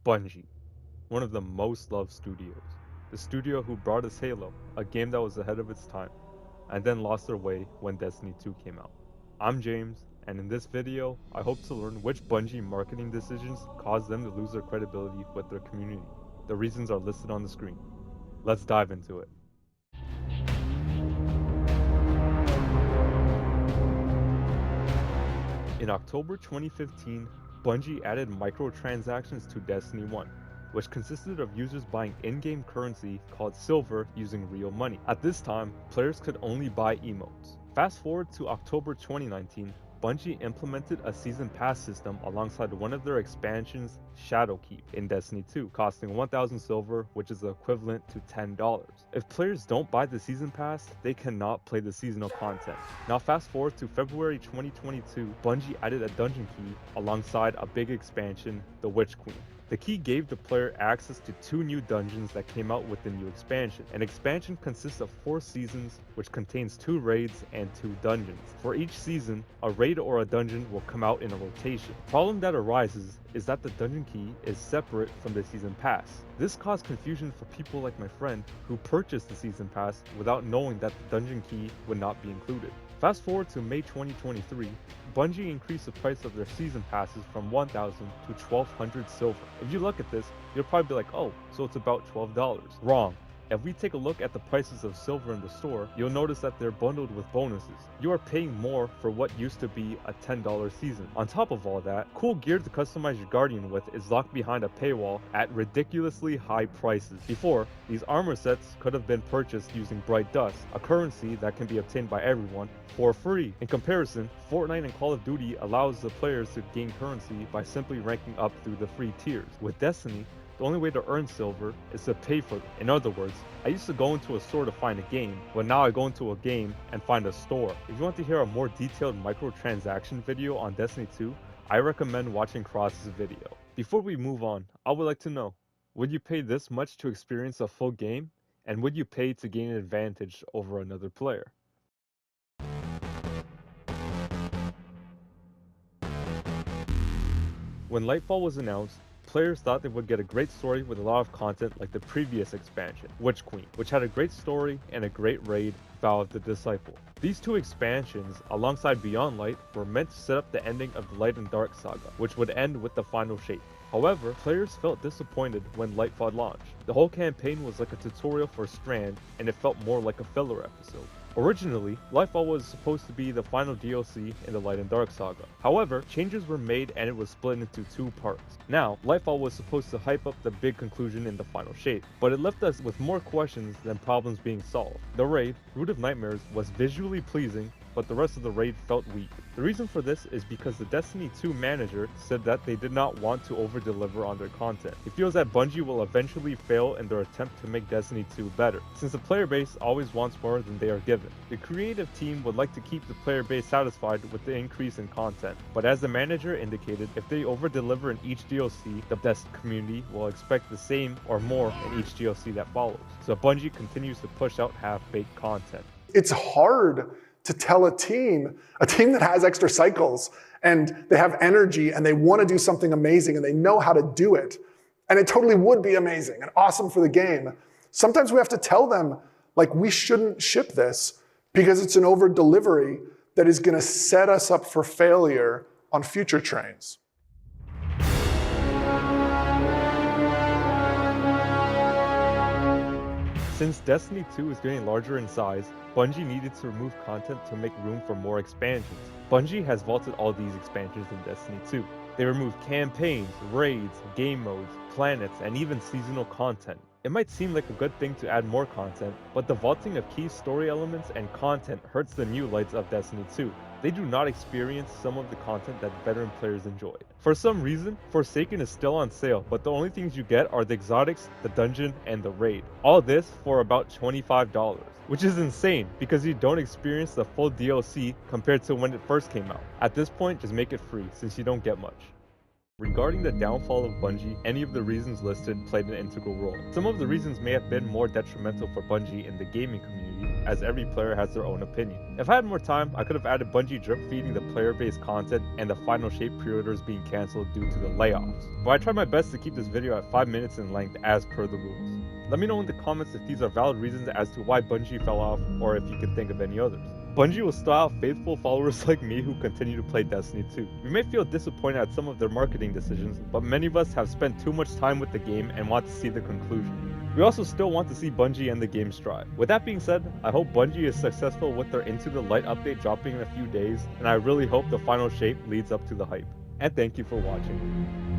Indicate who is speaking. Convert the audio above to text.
Speaker 1: Bungie, one of the most loved studios. The studio who brought us Halo, a game that was ahead of its time, and then lost their way when Destiny 2 came out. I'm James, and in this video, I hope to learn which Bungie marketing decisions caused them to lose their credibility with their community. The reasons are listed on the screen. Let's dive into it. In October 2015, Bungie added microtransactions to Destiny 1, which consisted of users buying in-game currency called silver using real money. At this time, players could only buy emotes. Fast forward to October 2019, Bungie implemented a season pass system alongside one of their expansions, Shadowkeep, in Destiny 2, costing 1,000 silver, which is equivalent to $10. If players don't buy the season pass, they cannot play the seasonal content. Now fast forward to February 2022, Bungie added a dungeon key alongside a big expansion, the Witch Queen. The key gave the player access to 2 new dungeons that came out with the new expansion. An expansion consists of 4 seasons, which contains 2 raids and 2 dungeons. For each season, a raid or a dungeon will come out in a rotation. The problem that arises is that the dungeon key is separate from the season pass. This caused confusion for people like my friend who purchased the season pass without knowing that the dungeon key would not be included. Fast forward to May 2023, Bungie increased the price of their season passes from 1,000 to 1,200 silver. If you look at this, you'll probably be like, oh, so it's about $12. Wrong. If we take a look at the prices of silver in the store, you'll notice that they're bundled with bonuses. You are paying more for what used to be a $10 season. On top of all that, cool gear to customize your Guardian with is locked behind a paywall at ridiculously high prices. Before, these armor sets could have been purchased using Bright Dust, a currency that can be obtained by everyone, for free. In comparison, Fortnite and Call of Duty allows the players to gain currency by simply ranking up through the free tiers. With Destiny, the only way to earn silver is to pay for it. In other words, I used to go into a store to find a game, but now I go into a game and find a store. If you want to hear a more detailed microtransaction video on Destiny 2, I recommend watching Cross's video. Before we move on, I would like to know, would you pay this much to experience a full game? And would you pay to gain an advantage over another player? When Lightfall was announced, players thought they would get a great story with a lot of content like the previous expansion, Witch Queen, which had a great story and a great raid, Vow of the Disciple. These 2 expansions, alongside Beyond Light, were meant to set up the ending of the Light and Dark saga, which would end with the final shape. However, players felt disappointed when Lightfall launched. The whole campaign was like a tutorial for Strand, and it felt more like a filler episode. Originally, Lightfall was supposed to be the final DLC in the Light and Dark saga. However, changes were made and it was split into 2 parts. Now, Lightfall was supposed to hype up the big conclusion in the final shape, but it left us with more questions than problems being solved. The raid, Root of Nightmares, was visually pleasing, but the rest of the raid felt weak. The reason for this is because the Destiny 2 manager said that they did not want to over-deliver on their content. He feels that Bungie will eventually fail in their attempt to make Destiny 2 better, since the player base always wants more than they are given. The creative team would like to keep the player base satisfied with the increase in content, but as the manager indicated, if they over-deliver in each DLC, the Destiny community will expect the same or more in each DLC that follows. So Bungie continues to push out half-baked content.
Speaker 2: It's hard to tell a team that has extra cycles and they have energy and they want to do something amazing and they know how to do it. And it totally would be amazing and awesome for the game. Sometimes we have to tell them, like, we shouldn't ship this because it's an over delivery that is going to set us up for failure on future trains.
Speaker 1: Since Destiny 2 is getting larger in size, Bungie needed to remove content to make room for more expansions. Bungie has vaulted all these expansions in Destiny 2. They removed campaigns, raids, game modes, planets, and even seasonal content. It might seem like a good thing to add more content, but the vaulting of key story elements and content hurts the new lights of Destiny 2. They do not experience some of the content that veteran players enjoyed. For some reason, Forsaken is still on sale, but the only things you get are the exotics, the dungeon, and the raid. All this for about $25, which is insane because you don't experience the full DLC compared to when it first came out. At this point, just make it free since you don't get much. Regarding the downfall of Bungie, any of the reasons listed played an integral role. Some of the reasons may have been more detrimental for Bungie in the gaming community, as every player has their own opinion. If I had more time, I could have added Bungie drip feeding the player-based content and the Final Shape pre-orders being cancelled due to the layoffs. But I tried my best to keep this video at 5 minutes in length as per the rules. Let me know in the comments if these are valid reasons as to why Bungie fell off, or if you can think of any others. Bungie will still have faithful followers like me who continue to play Destiny 2. We may feel disappointed at some of their marketing decisions, but many of us have spent too much time with the game and want to see the conclusion. We also still want to see Bungie and the game strive. With that being said, I hope Bungie is successful with their Into the Light update dropping in a few days, and I really hope the Final Shape leads up to the hype. And thank you for watching.